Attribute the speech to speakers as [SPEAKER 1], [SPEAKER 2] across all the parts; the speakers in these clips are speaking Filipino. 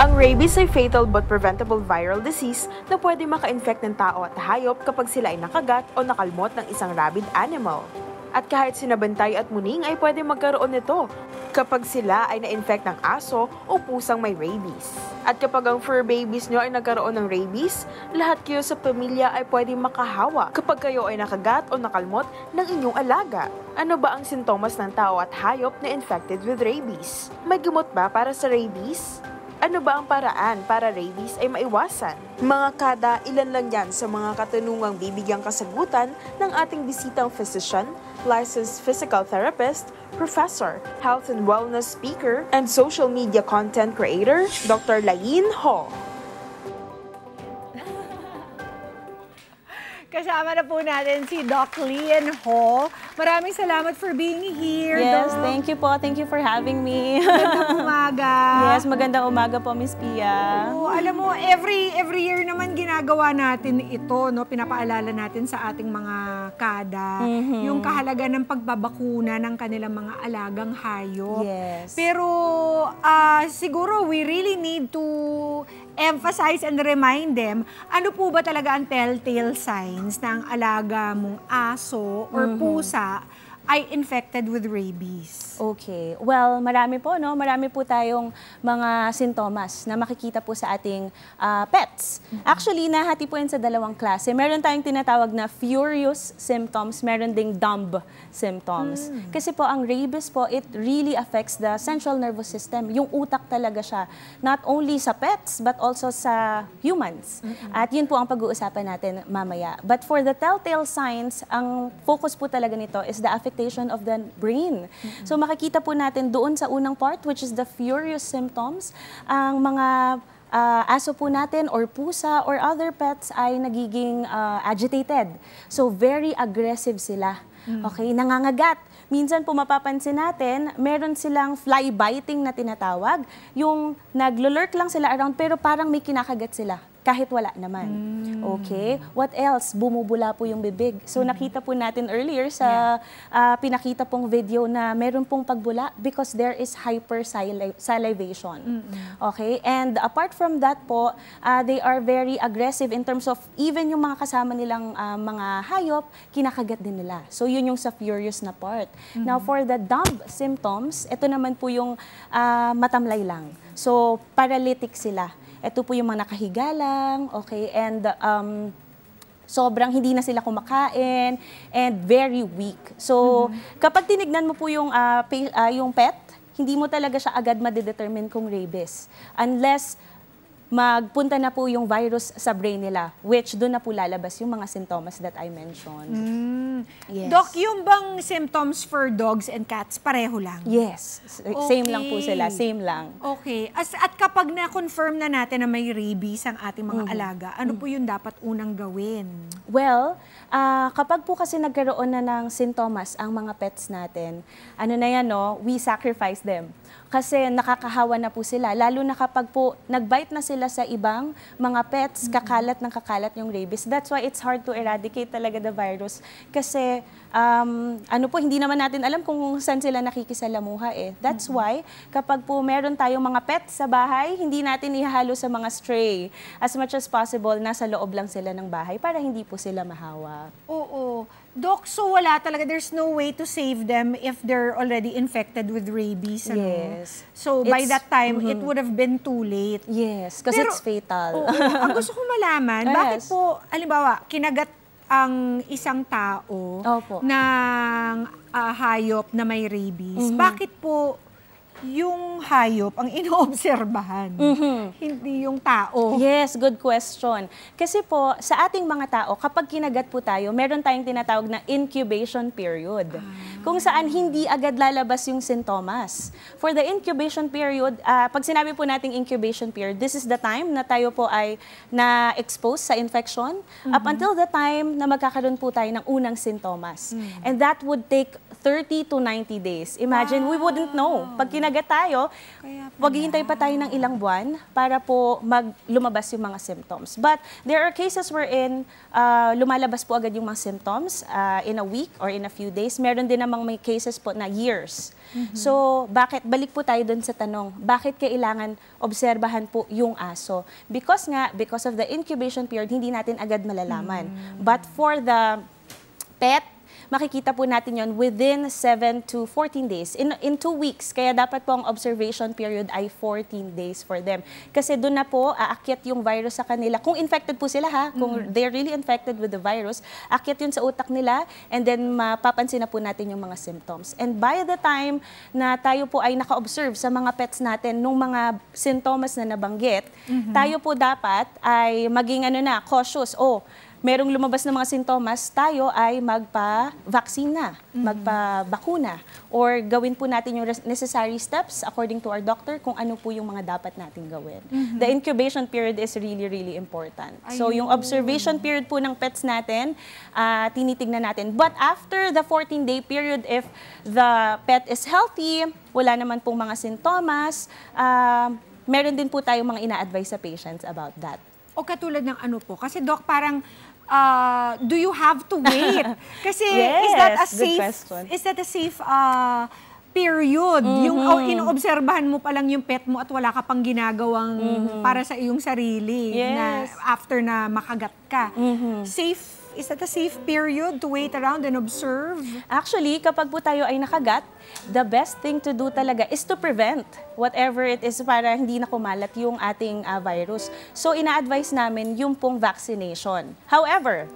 [SPEAKER 1] Ang rabies ay fatal but preventable viral disease na pwede maka-infect ng tao at hayop kapag sila ay nakagat o nakalmot ng isang rabid animal. At kahit sinabantay at muning ay pwede magkaroon nito kapag sila ay na-infect ng aso o pusang may rabies. At kapag ang fur babies nyo ay nagkaroon ng rabies, lahat kayo sa pamilya ay pwede makahawa kapag kayo ay nakagat o nakalmot ng inyong alaga. Ano ba ang sintomas ng tao at hayop na infected with rabies? May gamot ba para sa rabies? Ano ba ang paraan para rabies ay maiwasan? Mga kada, ilan lang yan sa mga katanungang bibigyang kasagutan ng ating bisitang physician, licensed physical therapist, professor, health and wellness speaker, and social media content creator, Dr. Lain Ho.
[SPEAKER 2] Kasama na po natin si Doc Lain Ho. Maraming salamat for being here,
[SPEAKER 3] Yes,
[SPEAKER 2] Doc.
[SPEAKER 3] thank you po. Thank you for having me.
[SPEAKER 2] Magandang umaga.
[SPEAKER 3] Yes, magandang umaga po, Miss Pia.
[SPEAKER 2] Oo, alam mo, every year naman ginagawa natin ito, no? Pinapaalala natin sa ating mga kada, yung kahalaga ng pagbabakuna ng kanilang mga alagang hayop.
[SPEAKER 3] Yes.
[SPEAKER 2] Pero siguro we really need to emphasize and remind them, ano po ba talaga ang telltale signs na ang alaga mong aso or pusa ay infected with rabies?
[SPEAKER 3] Okay. Well, marami po, no? Marami po tayong mga sintomas na makikita po sa ating pets. Actually, nahati po yan sa dalawang klase. Meron tayong tinatawag na furious symptoms, meron ding dumb symptoms. Kasi po, ang rabies po, it really affects the central nervous system. Yung utak talaga siya. Not only sa pets, but also sa humans. At yun po ang pag-uusapan natin mamaya. But for the telltale signs, ang focus po talaga nito is the affectation of the brain. So makikita po natin doon sa unang part, which is the furious symptoms, ang mga aso po natin or pusa or other pets ay nagiging agitated. So very aggressive sila. Okay, nangangagat. Minsan po mapapansin natin, meron silang fly biting na tinatawag, yung naglo-lurk lang sila around pero parang may kinakagat sila. Kahit wala naman. Okay? What else? Bumubula po yung bibig. So nakita po natin earlier sa pinakita pong video na meron pong pagbula because there is hypersalivation. Okay? And apart from that po, they are very aggressive in terms of even yung mga kasama nilang mga hayop, kinakagat din nila. So yun yung sa furious na part. Now for the dumb symptoms, ito naman po yung matamlay lang. So paralytic sila. Ito po yung mga nakahiga lang, okay, and sobrang hindi na sila kumakain and very weak. So, kapag tinignan mo po yung pet, hindi mo talaga siya agad madedetermine kung rabies. Unless magpunta na po yung virus sa brain nila, which doon na po lalabas yung mga sintomas that I mentioned. Yes.
[SPEAKER 2] Doc, yung bang symptoms for dogs and cats, pareho lang?
[SPEAKER 3] Yes. Same lang po sila. Same lang.
[SPEAKER 2] Okay. At kapag na-confirm na natin na may rabies ang ating mga alaga, ano po yung dapat unang gawin?
[SPEAKER 3] Well, kapag po kasi nagkaroon na ng sintomas ang mga pets natin, ano na yan, no? We sacrifice them. Kasi nakakahawa na po sila. Lalo na kapag po nag-bite na sila sa ibang mga pets, kakalat ng kakalat yung rabies. That's why it's hard to eradicate talaga the virus. Kasi hindi naman natin alam kung saan sila nakikisalamuha eh. That's why kapag po meron tayong mga pets sa bahay, hindi natin ihahalo sa mga stray. As much as possible, nasa loob lang sila ng bahay para hindi po sila mahawa.
[SPEAKER 2] Oo. Doc, so wala talaga, there's no way to save them if they're already infected with rabies. Ano?
[SPEAKER 3] Yes.
[SPEAKER 2] So by that time, it would have been too late.
[SPEAKER 3] Yes, kasi it's fatal.
[SPEAKER 2] Oo, ang gusto ko malaman, bakit po, halimbawa, kinagat ang isang tao ng hayop na may rabies, bakit po yung hayop ang inoobserbahan, hindi yung tao?
[SPEAKER 3] Yes, good question. Kasi po, sa ating mga tao, kapag kinagat po tayo, meron tayong tinatawag na incubation period. Kung saan hindi agad lalabas yung sintomas. For the incubation period, pag sinabi po nating incubation period, this is the time na tayo po ay na-expose sa infection up until the time na magkakaroon po tayo ng unang sintomas. And that would take 30 to 90 days. Imagine, we wouldn't know. Pag kinagat tayo, maghihintay pa tayo ng ilang buwan para po lumabas yung mga symptoms. But there are cases wherein lumalabas po agad yung mga symptoms in a week or in a few days. Meron din naman namang may cases po na years. So, balik po tayo dun sa tanong, bakit kailangan obserbahan po yung aso? Because of the incubation period, hindi natin agad malalaman. But for the pet, makikita po natin yon within 7 to 14 days. In 2 weeks, kaya dapat po ang observation period ay 14 days for them. Kasi doon na po aakyat yung virus sa kanila. Kung infected po sila kung they're really infected with the virus, aakyat yun sa utak nila and then mapapansin na po natin yung mga symptoms. And by the time na tayo po ay naka-observe sa mga pets natin nung mga sintomas na nabanggit, tayo po dapat ay maging cautious. Merong lumabas na mga sintomas, tayo ay magpa-vaccine na, magpa-bakuna, or gawin po natin yung necessary steps according to our doctor kung ano po yung mga dapat nating gawin. The incubation period is really, really important. So yung observation period po ng pets natin, tinitignan natin. But after the 14-day period, if the pet is healthy, wala naman pong mga sintomas, meron din po tayong mga ina-advise sa patients about that.
[SPEAKER 2] O katulad ng ano po, kasi Doc, parang do you have to wait? Kasi
[SPEAKER 3] yes,
[SPEAKER 2] is that a safe period? Yung inoobserbahan mo pa lang yung pet mo at wala ka pang ginagawang para sa iyong sarili na after na makagat ka. Is that a safe period to wait around and observe?
[SPEAKER 3] Actually, kapag po tayo ay nakagat, the best thing to do talaga is to prevent whatever it is para hindi na kumalat yung ating virus. So, ina-advise namin yung pong vaccination. However,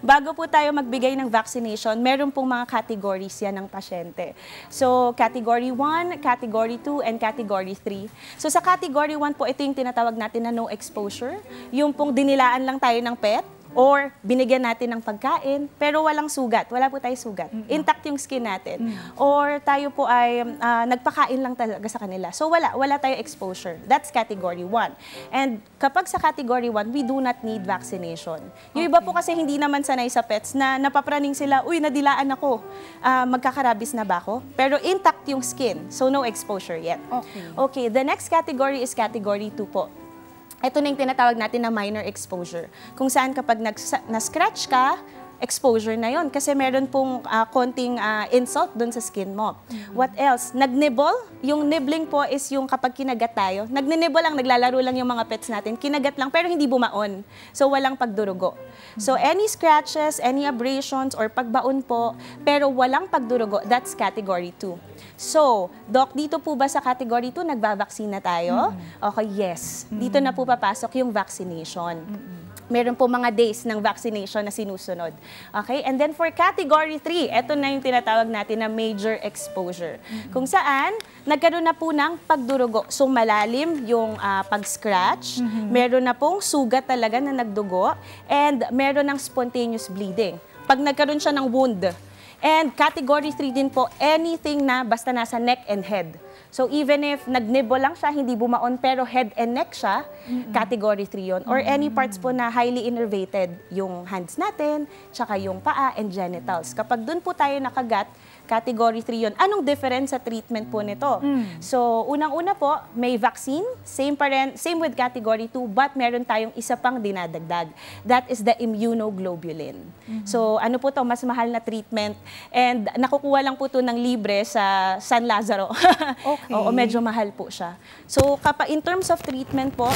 [SPEAKER 3] bago po tayo magbigay ng vaccination, meron pong mga categories yan ng pasyente. So, Category 1, Category 2, and Category 3. So, sa Category 1 po, ito yung tinatawag natin na no exposure. Yung pong dinilaan lang tayo ng pet, or binigyan natin ng pagkain, pero walang sugat. Wala po tayo sugat. Intact yung skin natin. Or tayo po ay nagpakain lang talaga sa kanila. So wala tayo exposure. That's Category 1. And kapag sa Category 1, we do not need vaccination. Yung iba po kasi hindi naman sanay sa pets na napapraning sila, uy, nadilaan ako. Magkakarabis na ba ako? Pero intact yung skin. So no exposure yet. Okay, the next category is Category 2 po. Ito na yung tinatawag natin na minor exposure. Kung saan kapag na-scratch ka, exposure na yon kasi meron pong konting insult dun sa skin mo. What else? Nag-nibble. Yung nibbling po is yung kapag kinagat tayo. Nag-nibble lang, naglalaro lang yung mga pets natin. Kinagat lang pero hindi bumaon. So walang pagdurugo. So any scratches, any abrasions, or pagbaon po, pero walang pagdurugo, that's Category 2. So, Doc, dito po ba sa Category 2, nagba-vaccine na tayo? Okay, yes. Dito na po papasok yung vaccination. Meron po mga days ng vaccination na sinusunod. Okay? And then for Category 3, ito na yung tinatawag natin na major exposure. Kung saan, nagkaroon na po ng pagdurugo. So malalim yung pag-scratch, meron na pong sugat talaga na nagdugo, and meron ng spontaneous bleeding. Pag nagkaroon siya ng wound. And Category 3 din po, anything na basta nasa neck and head. So even if nag-nibble lang siya, hindi bumaon, pero head and neck siya, Category 3 yun. Or any parts po na highly innervated, yung hands natin, tsaka yung paa and genitals. Kapag dun po tayo nakagat, Category 3 yun. Anong difference sa treatment po nito? So, unang-una po, may vaccine, same with Category 2, but meron tayong isa pang dinadagdag. That is the immunoglobulin. So, ano po to, mas mahal na treatment, and nakukuha lang po to ng libre sa San Lazaro. Oo, medyo mahal po siya. So, in terms of treatment po,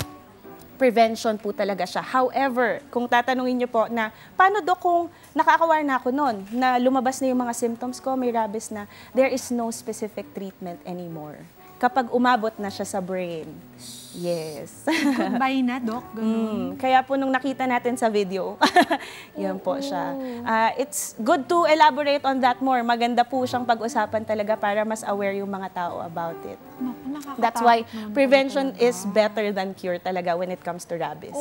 [SPEAKER 3] prevention po talaga siya. However, kung tatanungin niyo po na, paano Dok kung nakakawar na ako noon, na lumabas na yung mga symptoms ko, may rabies na, there is no specific treatment anymore. Kapag umabot na siya sa brain. Yes.
[SPEAKER 2] Goodbye na, Doc.
[SPEAKER 3] Kaya po nung nakita natin sa video, yan po siya. It's good to elaborate on that more. Maganda po siyang pag-usapan talaga para mas aware yung mga tao about it. That's why prevention is better than cure talaga when it comes to rabies.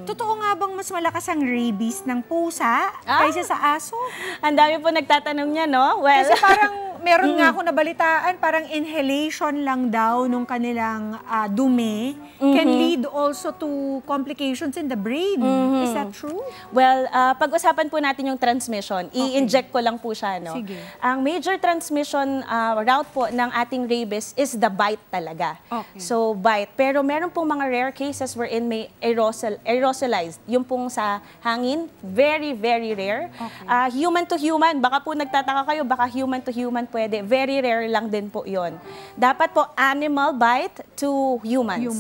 [SPEAKER 2] Totoo nga bang mas malakas ang rabies ng pusa kaysa sa aso?
[SPEAKER 3] Ang dami po nagtatanong niya, no? Well,
[SPEAKER 2] kasi parang meron nga ako nabalitaan, parang inhalation lang daw nung kanilang dumi can lead also to complications in the brain. Is that true?
[SPEAKER 3] Well, pag-usapan po natin yung transmission. I-inject ko lang po siya, no? Sige. Ang major transmission route po ng ating rabies is the bite talaga. Okay. So, bite. Pero meron pong mga rare cases wherein may aerosolized. Yung pong sa hangin, very, very rare. Okay. Human to human, baka po nagtataka kayo, baka human to human pwede. Very rare lang din po yon. Dapat po animal bite to humans.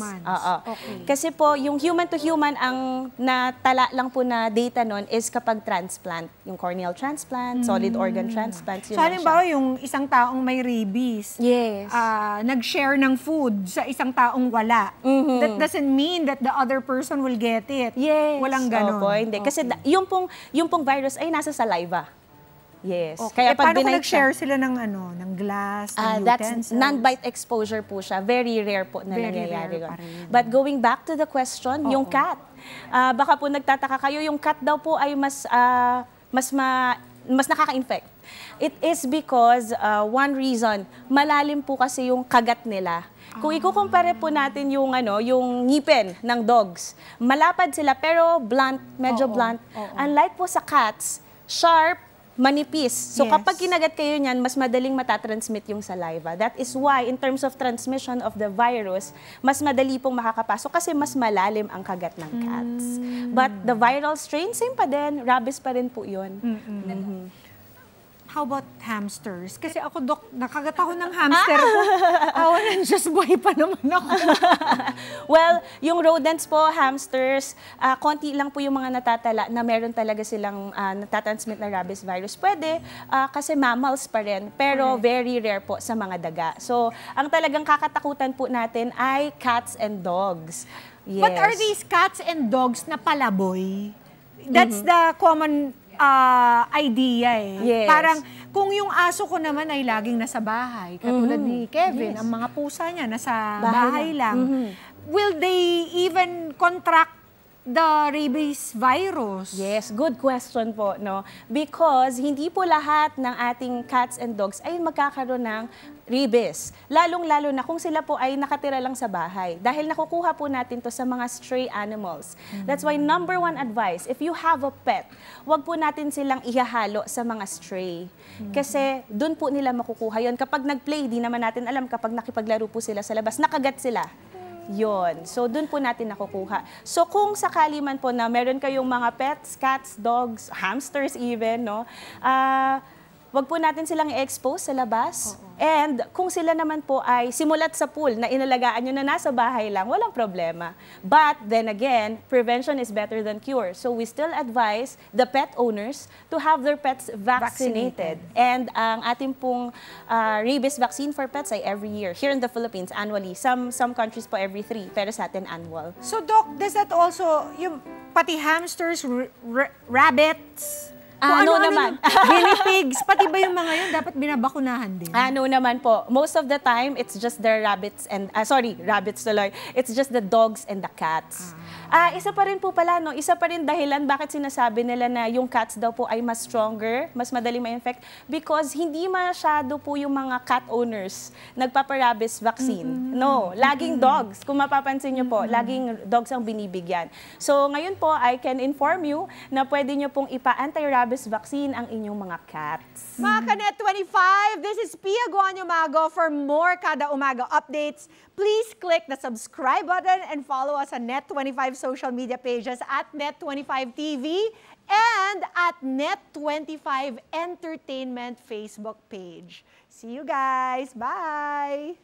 [SPEAKER 3] Okay. Kasi po, yung human to human, ang natala lang po na data nun is kapag transplant. Yung corneal transplant, solid organ transplant.
[SPEAKER 2] So, halimbawa, yung isang taong may rabies, nag-share ng food sa isang taong wala. That doesn't mean that the other person will get it.
[SPEAKER 3] Yes.
[SPEAKER 2] Walang ganon.
[SPEAKER 3] Opo, hindi. Kasi yung pong virus ay nasa saliva. Yes.
[SPEAKER 2] Okay. Kaya paano kung nag-share sila ng ng glass, ng utensils?
[SPEAKER 3] That's non-bite exposure po siya. Very rare po na nangyayari yun. But going back to the question, yung cat. Baka po nagtataka kayo, yung cat daw po ay mas nakaka-infect. It is because, one reason, malalim po kasi yung kagat nila. Kung ikukumpare po natin yung ngipin ng dogs, malapad sila pero blunt, medyo blunt. Unlike po sa cats, sharp, manipis. So kapag kinagat kayo niyan, mas madaling matatransmit yung saliva. That is why, in terms of transmission of the virus, mas madali pong makakapasok kasi mas malalim ang kagat ng cats. But the viral strain, same pa din. Rabies pa rin po yun.
[SPEAKER 2] How about hamsters? Kasi ako, Dok, nakagat ako ng hamster ko. Awa ng Diyos, buhay pa naman ako.
[SPEAKER 3] Well, yung rodents po, hamsters, konti lang po yung mga natatala na meron talaga silang natatransmit na rabies virus. Pwede, kasi mammals pa rin, pero very rare po sa mga daga. So, ang talagang kakatakutan po natin ay cats and dogs. Yes.
[SPEAKER 2] But are these cats and dogs na palaboy? That's the common idea eh.
[SPEAKER 3] Yes.
[SPEAKER 2] Parang kung yung aso ko naman ay laging nasa bahay, katulad ni Kevin, ang mga pusa niya nasa bahay lang, will they even contract the rabies virus?
[SPEAKER 3] Yes, good question po, no? Because hindi po lahat ng ating cats and dogs ay magkakaroon ng rabies. Lalong-lalo na kung sila po ay nakatira lang sa bahay. Dahil nakukuha po natin to sa mga stray animals. That's why #1 advice, if you have a pet, wag po natin silang ihahalo sa mga stray. Kasi doon po nila makukuha yon. Kapag nag-play, di naman natin alam kapag nakipaglaro po sila sa labas, nakagat sila. Yon. So, dun po natin nakukuha. So, kung sakali man po na meron kayong mga pets, cats, dogs, hamsters even, no? Wag po natin silang i-expose sa labas. And kung sila naman po ay simulat sa pool na inalagaan nyo na nasa bahay lang, walang problema. But then again, prevention is better than cure. So we still advise the pet owners to have their pets vaccinated. And ang ating pong rabies vaccine for pets ay every year. Here in the Philippines, annually. Some countries po every 3, pero sa atin annual.
[SPEAKER 2] So Doc, does that also, yung pati hamsters, rabbits,
[SPEAKER 3] ano naman?
[SPEAKER 2] Guinea pigs, pati ba yung mga yun dapat binabakunahan din?
[SPEAKER 3] Ano naman po. Most of the time, it's just the rabbits and, rabbits tuloy. It's just the dogs and the cats. Isa pa rin po pala, no? Isa pa rin dahilan bakit sinasabi nila na yung cats daw po ay mas stronger, mas madaling ma-infect, because hindi masyado po yung mga cat owners nagpapa-rabies vaccine. No, laging dogs. Kung mapapansin nyo po, laging dogs ang binibigyan. So, ngayon po, I can inform you na pwede nyo pong ipa-anti-rabies vaccine ang inyong mga cats.
[SPEAKER 2] Mga Kanet 25, this is Pia Guanyo Mago. For more Kada Umaga updates, please click the subscribe button and follow us on Net25 social media pages at Net25 TV and at Net25 Entertainment Facebook page. See you guys. Bye!